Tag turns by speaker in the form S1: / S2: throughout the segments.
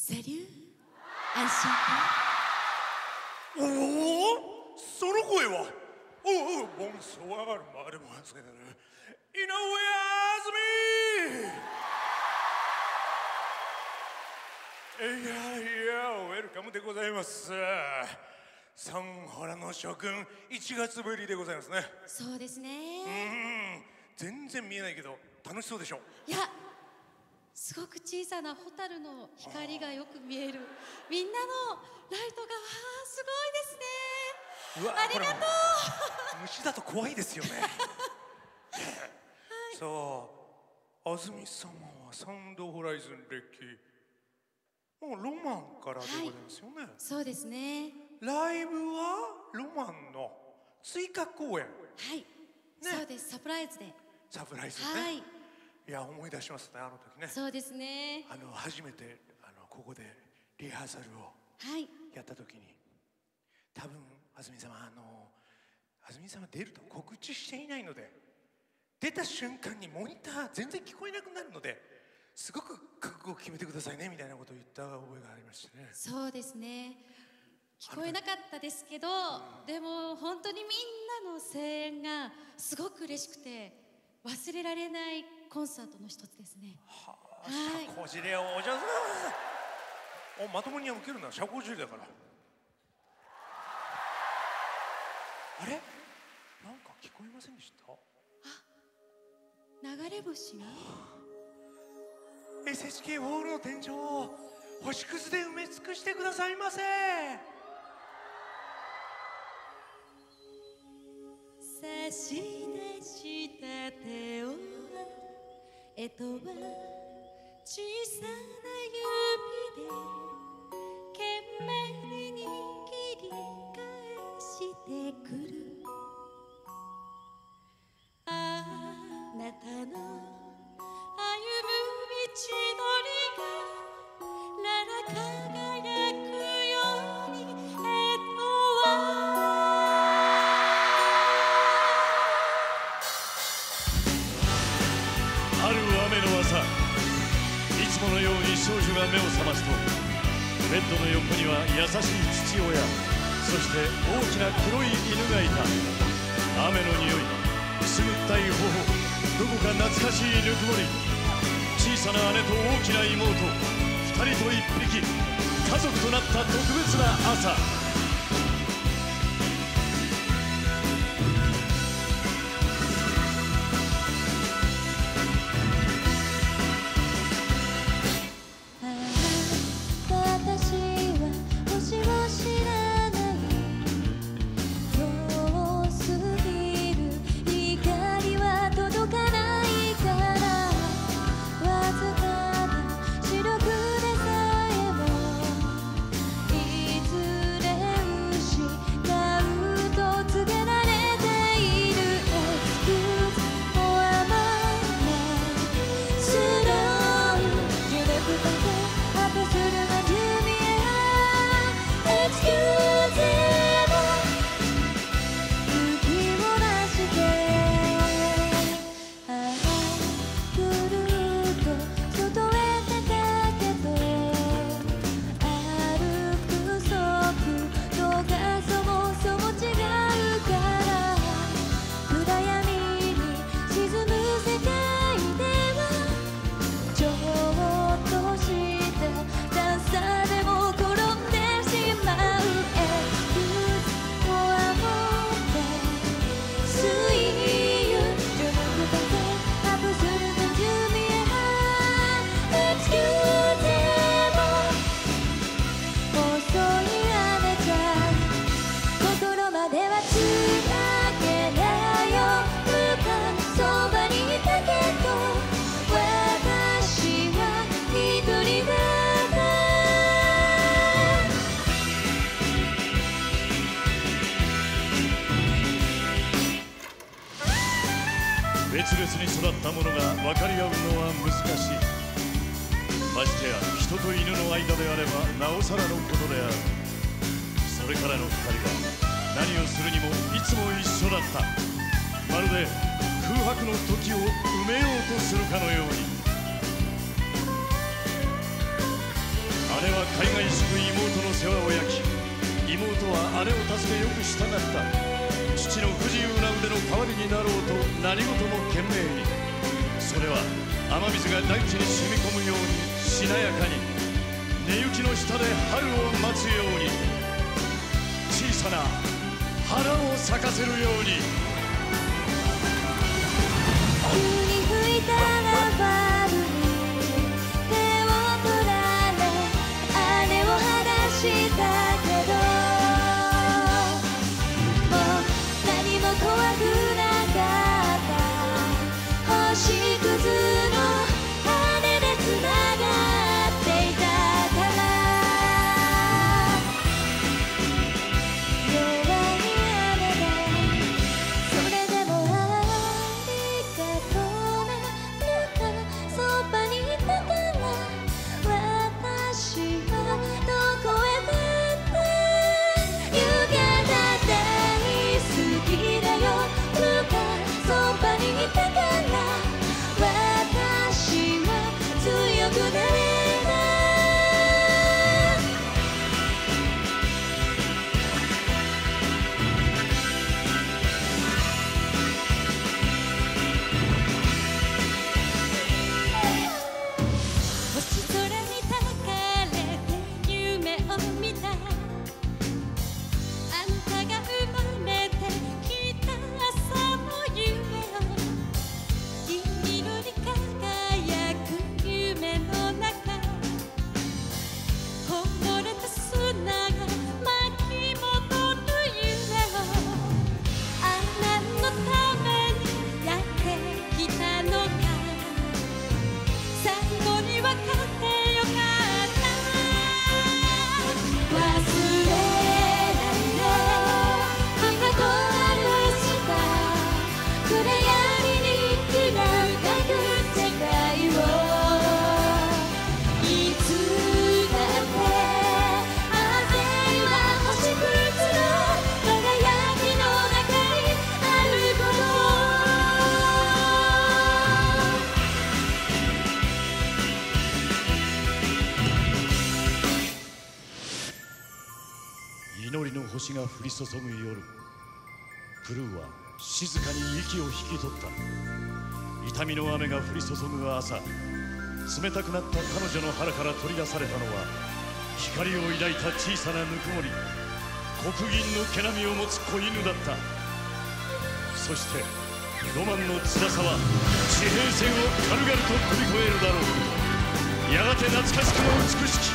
S1: Salut, enchanté.
S2: おお、その声は。おお、ボンソワールマルモアセル井上あずみ。いやいや、ウェルカムでございます。サンハラの諸君、1月ぶりでございますね。
S1: そうですね。
S2: 全然見えないけど楽しそうでしょ。
S1: いや、すごく小さなホタルの光がよく見える。みんなのライトがすごいですね。
S2: うわ、
S1: ありがとう。
S2: 虫だと怖いですよね。さあ、安住様はサウンドホライズン歴もうロマンからでございますよね。はい、
S1: そうですね。
S2: ライブはロマンの追加公演。
S1: はい、ね、そうです。サプライズで。
S2: サプライズね。はい、いや、思い出しますね、あの時ね。
S1: そうですね。
S2: 初めてここでリハーサルをやった時に、多分安住様出ると告知していないので、出た瞬間にモニター全然聞こえなくなるので、すごく覚悟を決めてくださいねみたいなことを言った覚えがありましてね。
S1: そうですね。聞こえなかったですけど、でも本当にみんなの声援がすごく嬉しくて忘れられないコンサートの一つですね。
S2: はあ、社交辞令をお上手だ。お、まともに受けるな、社交辞令だから。あれ、なんか聞こえませんでした？
S1: 流れ星が
S2: SHK ホールの天井を星屑で埋め尽くしてくださいませ。
S1: 差し出した手をは小さな指で懸命に握り返してくる。あなたの歩む道のりがらら輝くように
S3: 春雨の朝、いつものように少女が目を覚ますと、ベッドの横には優しい父親、そして大きな黒い犬がいた。雨の匂い、くすぐったい頬、どこか懐かしいぬくもり。小さな姉と大きな妹、二人と一匹、家族となった特別な朝。別々に育った者が分かり合うのは難しい。ましてや人と犬の間であればなおさらのことである。それからの2人は何をするにもいつも一緒だった。まるで空白の時を埋めようとするかのように。姉は海外すぐ妹の世話を焼き、妹は姉を助けよく従った。父の不自由な腕の代わりになろうと何事も懸命に。それは雨水が大地に染み込むようにしなやかに、寝雪の下で春を待つように、小さな花を咲かせるように。
S1: 急に吹いたラバーに手を取られ、姉を離したけど、もう何も怖くなかった。星屑の羽でつながっていたから。弱い雨でそれでもありがとうね。なんかそばにいたから、私はどこへだって夕方大好きだよ。なんかそばにいたから、私は強くなれた。星空に抱かれて夢を見た。あんたが生まれてきた朝の夢を、銀色に輝く夢の中、こぼれた砂が巻き戻る夢を、あなたのためにやってきたのか。最後に分かってよかった。忘れないで今とあるした暗闇に開く世界を、いつだってあぜは星屑の輝きの中にあること。
S3: 祈りの星が降り注ぐ夜、プルーは静かに息を引き取った。痛みの雨が降り注ぐ朝、冷たくなった彼女の腹から取り出されたのは、光を抱いた小さなぬくもり、黒銀の毛並みを持つ子犬だった。そしてロマンの辛さは地平線を軽々と飛び越えるだろう。やがて懐かしくも美しき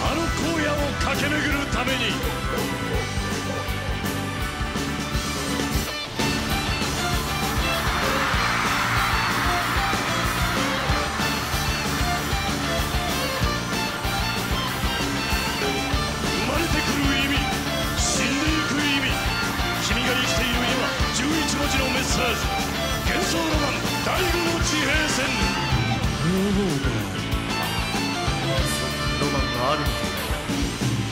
S3: あの荒野を駆け巡るために。生まれてくる意味、死んでゆく意味、君が生きている今、11文字のメッサージ。幻想ロマン第5の地平線。ロマンがある。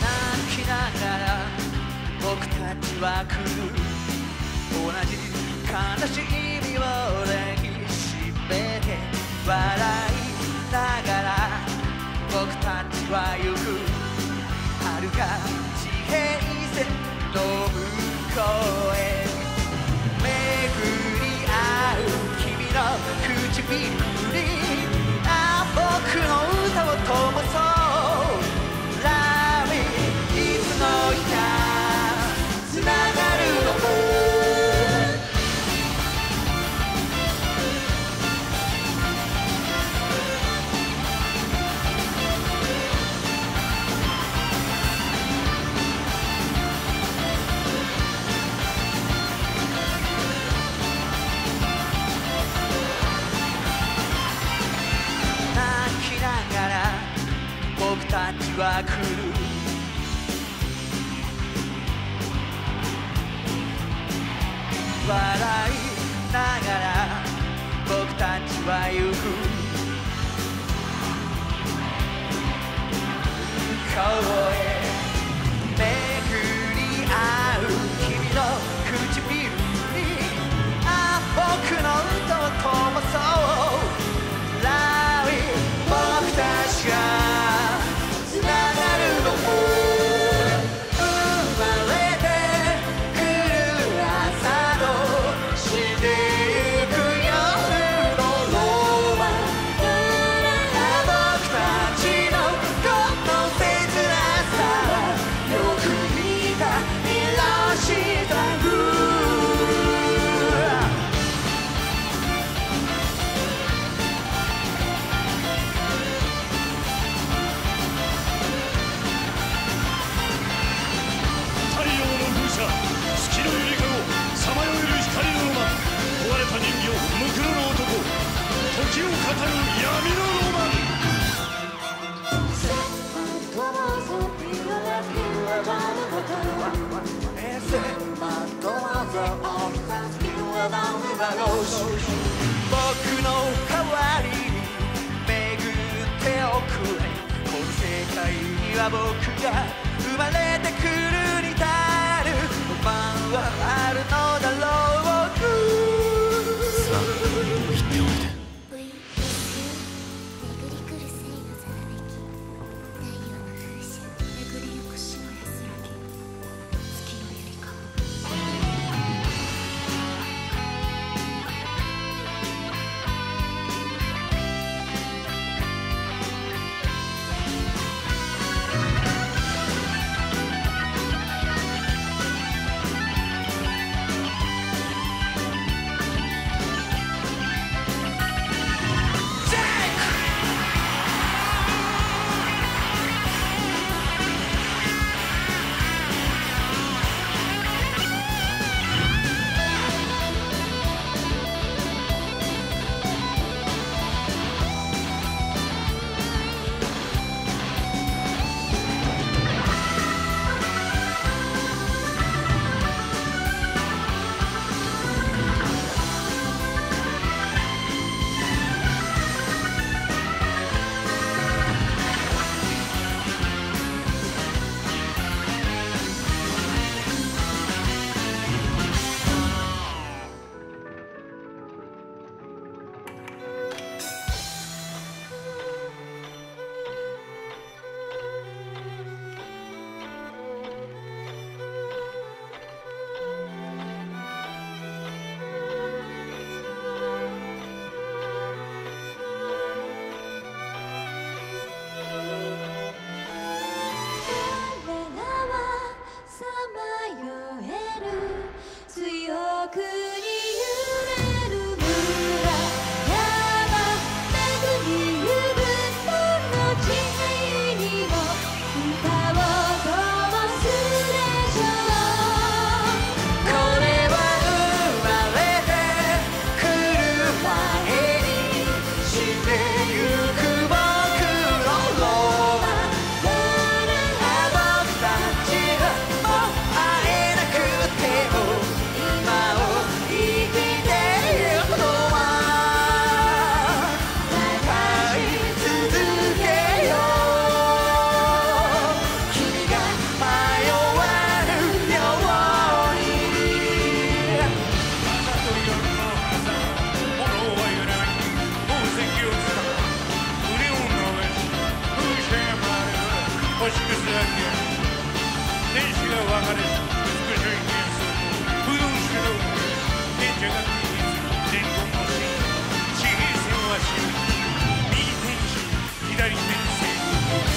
S4: 泣きながら僕たちは来る。同じ悲しみを抱きしめて笑いながら僕たちは行く。遥か地平線の向こうへ巡り合う君の唇に、僕の歌を灯そう。ラビいつの日かつながるの。泣きながら僕たちは来る。笑いながら僕たちは行く。向こうへ巡り合う君の唇に、僕の歌を灯そう。ラビ僕たちがつながる越し僕の代わりに巡っておくれこの世界には僕が生まれてくるに足るロマンはあるのだろうさあ行っておいで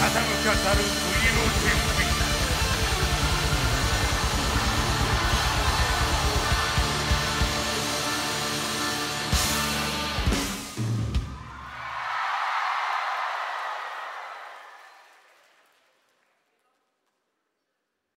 S2: 傾かざる冬の天